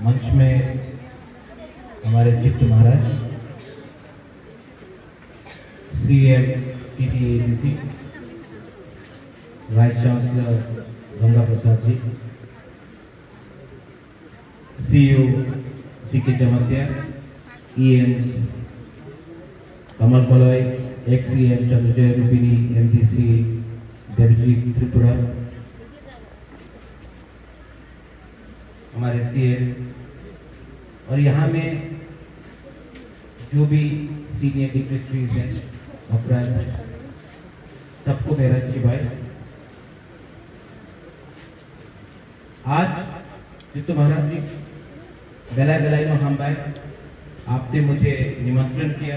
मंच में हमारे दीप्त महाराज, CM TTADC, vice chancellor Ganga Prasad ji, CEO C K Jamatia, EM कमल पलॉय, x-EM Chandrajay रूपिनी, MPC deputy Tripura, हमारे सीएम और यहाँ में जो भी सीनियर डिग्नेटरीज हैं, अपराध हैं, सबको मेरा अच्छी भाई। आज जितु महाराज जी बेलाई नो हम भाई, आपने मुझे निमंत्रण किया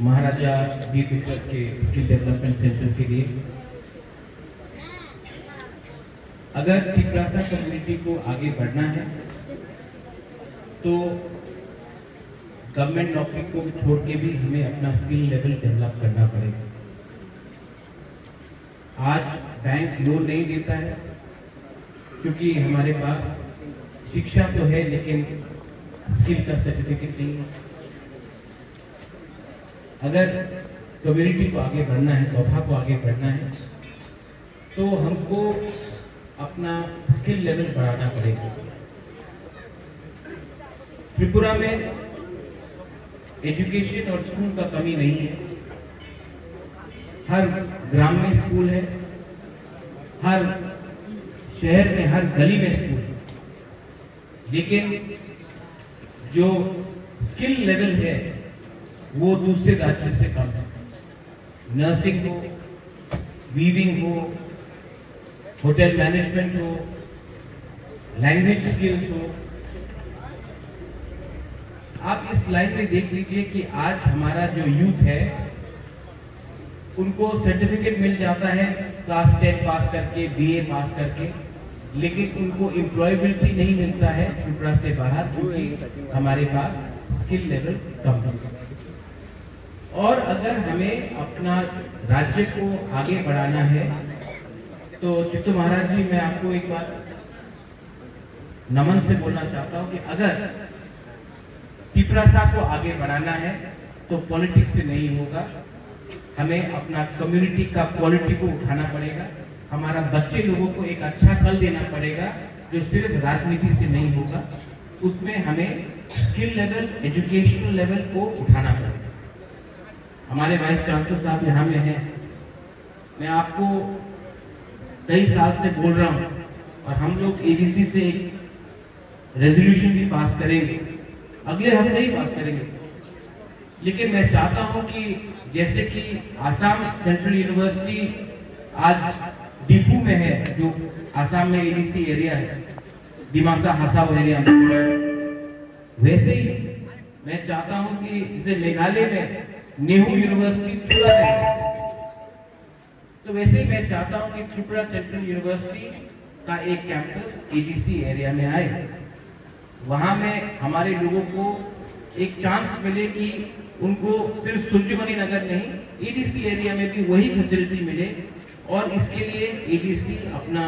महाराजा वीर विक्रम के स्किल डेवलपमेंट सेंटर के लिए। अगर त्रिपुरा कम्युनिटी को आगे बढ़ना है तो गवर्नमेंट नौकरी को छोड़ के भी हमें अपना स्किल लेवल डेवलप करना पड़ेगा। आज बैंक लोन नहीं देता है क्योंकि हमारे पास शिक्षा तो है लेकिन स्किल का सर्टिफिकेट नहीं है। अगर कम्युनिटी को आगे बढ़ना है, तोहफा को आगे बढ़ना है तो हमको अपना स्किल लेवल बढ़ाना पड़ेगा। त्रिपुरा में एजुकेशन और स्कूल का कमी नहीं है। हर ग्राम में स्कूल है, हर शहर में, हर गली में स्कूल है, लेकिन जो स्किल लेवल है वो दूसरे राज्य से कम है। नर्सिंग हो, वीविंग हो, होटल मैनेजमेंट हो, लैंग्वेज स्किल्स हो। आप इस लाइन में देख लीजिए कि आज हमारा जो यूथ है उनको सर्टिफिकेट मिल जाता है क्लास 10 पास करके, बीए पास करके, लेकिन उनको एम्प्लॉयबिलिटी नहीं मिलता है त्रिपुरा से बाहर क्योंकि हमारे पास स्किल लेवल कम है। और अगर हमें अपना राज्य को आगे बढ़ाना है तो चित्तू महाराज जी, मैं आपको एक बात नमन से बोलना चाहता हूं कि अगर त्रिपुरा को आगे बढ़ाना है तो पॉलिटिक्स से नहीं होगा। हमें अपना कम्युनिटी का क्वालिटी को उठाना पड़ेगा। हमारा बच्चे लोगों को एक अच्छा कल देना पड़ेगा जो सिर्फ राजनीति से नहीं होगा। उसमें हमें स्किल लेवल, एजुकेशनल लेवल को उठाना पड़ेगा। हमारे वाइस चांसलर साहब यहाँ में हैं। मैं आपको कई साल से बोल रहा हूँ और हम लोग एडीसी से एक रेजोल्यूशन भी पास करेंगे, अगले हफ्ते ही पास करेंगे। लेकिन मैं चाहता हूं कि जैसे कि आसाम सेंट्रल यूनिवर्सिटी आज डिफू में है, जो आसाम में एडीसी एरिया है, दिमासा हासाव एरिया में, वैसे ही मैं चाहता हूं कि इसे मेघालय में नेहरू यूनिवर्सिटी त्रिपुरा है, तो वैसे ही मैं चाहता हूं कि त्रिपुरा सेंट्रल यूनिवर्सिटी का एक कैंपस एडीसी एरिया में आए। वहां में हमारे लोगों को एक चांस मिले कि उनको सिर्फ सूर्यमणि नगर नहीं, एडीसी एरिया में भी वही फैसिलिटी मिले। और इसके लिए एडीसी अपना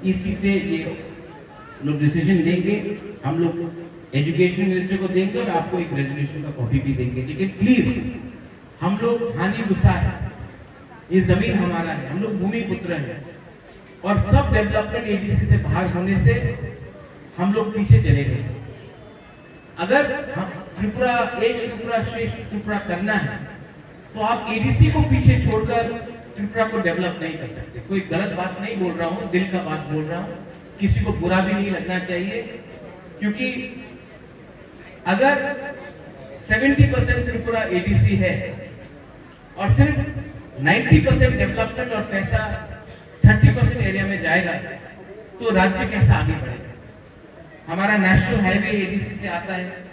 इसी से ये लोग डिसीजन लेंगे, हम लोग एजुकेशन मिनिस्टर को देंगे और आपको एक रेजोल्यूशन का कॉपी भी देंगे। लेकिन प्लीज हम लोग हानि गुस्सा है, ये जमीन हमारा है, हम लोग भूमि पुत्र हैं और सब डेवलपमेंट एडीसी से बाहर होने से हम लोग पीछे चले गए। अगर हम त्रिपुरा, एक त्रिपुरा श्रेष्ठ त्रिपुरा करना है तो आप एडीसी को पीछे छोड़कर त्रिपुरा को डेवलप नहीं कर सकते। कोई गलत बात नहीं बोल रहा हूं, दिल का बात बोल रहा हूं, किसी को बुरा भी नहीं लगना चाहिए। क्योंकि अगर 70% त्रिपुरा एडीसी है और सिर्फ 90% डेवलपमेंट और पैसा 30% एरिया में जाएगा तो राज्य कैसा आगे बढ़ेगा। हमारा नेशनल हाईवे एडीसी से आता है,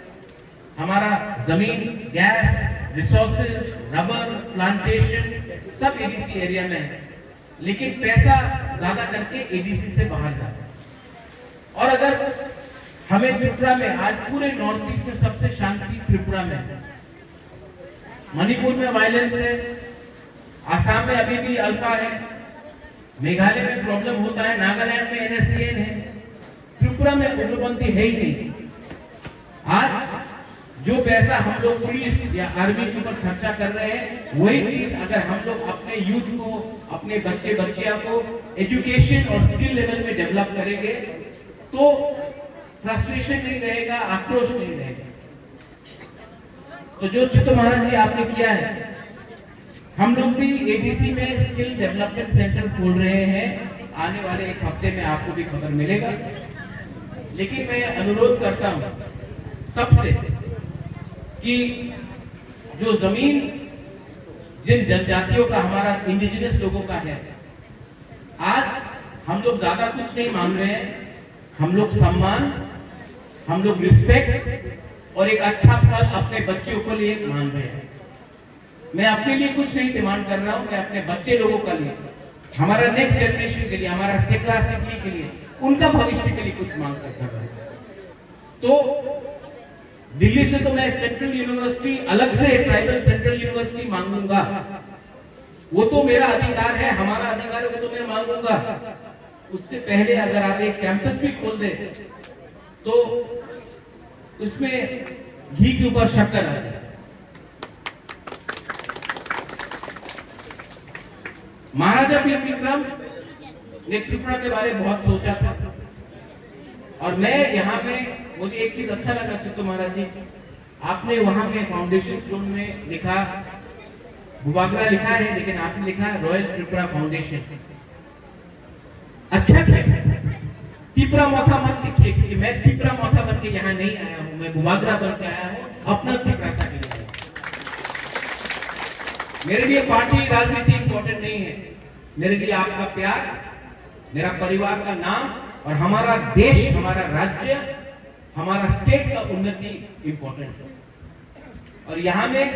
हमारा जमीन, गैस, रिसोर्सेज, रबर, प्लांटेशन सब एडीसी एरिया में है, लेकिन पैसा ज्यादा करके एडीसी से बाहर जाता है। और अगर हमें त्रिपुरा में, आज पूरे नॉर्थ ईस्ट में सबसे शांति त्रिपुरा में है, मणिपुर में वायलेंस है, आसाम में अभी भी अल्फा है, मेघालय में प्रॉब्लम होता है, नागालैंड में एनएससीएन है, त्रिपुरा में उग्रपंथी है ही नहीं। आज जो पैसा हम लोग पुलिस या आर्मी के ऊपर खर्चा कर रहे हैं, वही चीज अगर हम लोग अपने यूथ को, अपने बच्चे बच्चियां को एजुकेशन और स्किल लेवल में डेवलप करेंगे तो फ्रस्ट्रेशन नहीं रहेगा, आक्रोश नहीं रहेगा। तो जो चित्त महाराज जी आपने किया है, हम लोग भी एडीसी में स्किल डेवलपमेंट सेंटर खोल रहे हैं। आने वाले एक हफ्ते में आपको भी खबर मिलेगा। लेकिन मैं अनुरोध करता हूं सबसे कि जो जमीन जिन जनजातियों का, हमारा इंडिजिनस लोगों का है, आज हम लोग ज्यादा कुछ नहीं मांग रहे हैं। हम लोग सम्मान, हम लोग रिस्पेक्ट और एक अच्छा कल अपने बच्चों को लिए मांग रहे हैं। मैं अपने लिए कुछ नहीं डिमांड कर रहा हूं, मैं अपने बच्चे लोगों का लिए, हमारा नेक्स्ट जनरेशन के लिए, हमारा सेकला सिकली के लिए, उनका भविष्य के लिए कुछ मांग कर रहा हूं। तो दिल्ली से तो मैं सेंट्रल यूनिवर्सिटी, अलग से ट्राइबल सेंट्रल यूनिवर्सिटी मांगूंगा, वो तो मेरा अधिकार है, हमारा अधिकार है, वो तो मैं मांगूंगा। उससे पहले अगर आप एक कैंपस भी खोल दे तो उसमें घी के ऊपर शक्कर आ जाए। महाराजा वीर विक्रम ने त्रिपुरा के बारे में बहुत सोचा था, और मैं यहाँ में, मुझे एक चीज अच्छा लगा चित्तू महाराज जी, आपने वहां में फाउंडेशन स्टोन में लिखा, बुबागरा लिखा है, लेकिन आपने लिखा रॉयल त्रिपुरा फाउंडेशन। अच्छा किया, त्रिपुरा माथा मत लिखिए, क्योंकि मैं त्रिपुरा माथा बन के यहाँ नहीं आया हूँ, मैं बुबागरा बन के आया हूँ अपना त्रिपुरा सा के लिए। मेरे लिए पार्टी राजनीति इंपॉर्टेंट नहीं है, मेरे लिए आपका प्यार, मेरा परिवार का नाम और हमारा देश, हमारा राज्य, हमारा स्टेट का उन्नति इंपॉर्टेंट है। और यहाँ में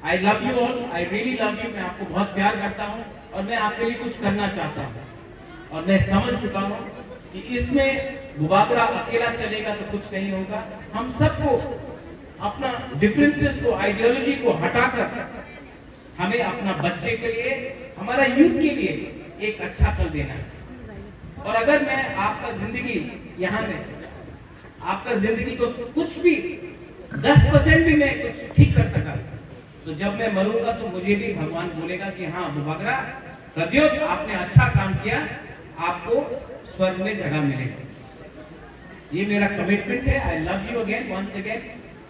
आई love you all, I really love you, मैं आपको बहुत प्यार करता हूँ और मैं आपके लिए कुछ करना चाहता हूँ। और मैं समझ चुका हूँ कि इसमें बुबागरा अकेला चलेगा तो कुछ नहीं होगा। हम सबको अपना डिफरेंसेस को, आइडियोलॉजी को हटाकर हमें अपना बच्चे के लिए, हमारा यूथ के लिए एक अच्छा कल देना है। और अगर मैं आपका जिंदगी यहाँ में, आपका जिंदगी को कुछ भी 10% भी मैं कुछ ठीक कर सका, तो जब मैं मरूंगा तो मुझे भी भगवान बोलेगा कि हाँ बुबागरा प्रद्योत, आपने अच्छा काम किया, आपको स्वर्ग में जगह मिलेगी। ये मेरा कमिटमेंट है। I love you again, once again.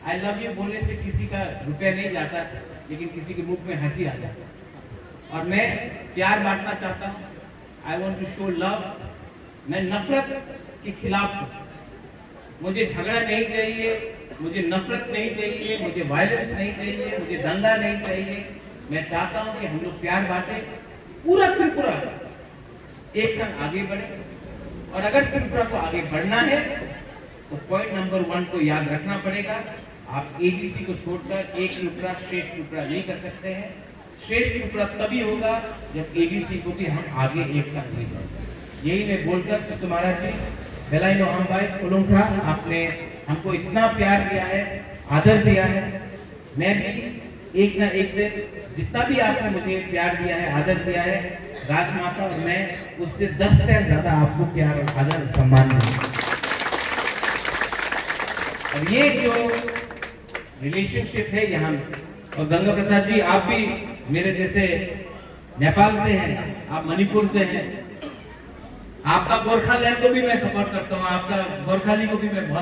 I love you बोलने से किसी का रुपया नहीं जाता, लेकिन किसी के मुख में हंसी आ जाती है। और मैं प्यार बांटना चाहता हूँ, I want to show love. मैं नफरत के खिलाफ हूँ, मुझे झगड़ा नहीं चाहिए, मुझे नफरत नहीं चाहिए, मुझे वायलेंस नहीं चाहिए, मुझे दंगा नहीं चाहिए। मैं चाहता हूँ कि हम लोग प्यार बांटे, पूरा त्रिपुरा एक संग आगे बढ़े। और अगर त्रिपुरा को आगे बढ़ना है तो पॉइंट नंबर 1 को याद रखना पड़ेगा, आप एबीसी को छोड़कर एक त्रिपुरा श्रेष्ठ त्रिपुरा नहीं कर सकते हैं। श्रेष्ठ त्रिपुरा तभी होगा जब एबीसी को भी हम आगे एक साथ ले जाएंगे। यही मैं बोलकर तुम्हारा जी बेलाइनो अम्बाई कोलुंखा, आपने हमको इतना प्यार दिया है, आदर दिया है। मैं भी एक ना एक दिन, जितना भी आपने मुझे प्यार दिया है, आदर दिया है, राजमाता और मैं उससे 10 टाइम ज्यादा आपको प्यार और आदर सम्मान दूंगा। और ये जो रिलेशनशिप है यहाँ में, और गंगा प्रसाद जी आप भी मेरे जैसे नेपाल से हैं, आप मणिपुर से हैं, आपका गोरखालैंड को भी मैं सपोर्ट करता हूँ, आपका गोरखाली को भी मैं बहुत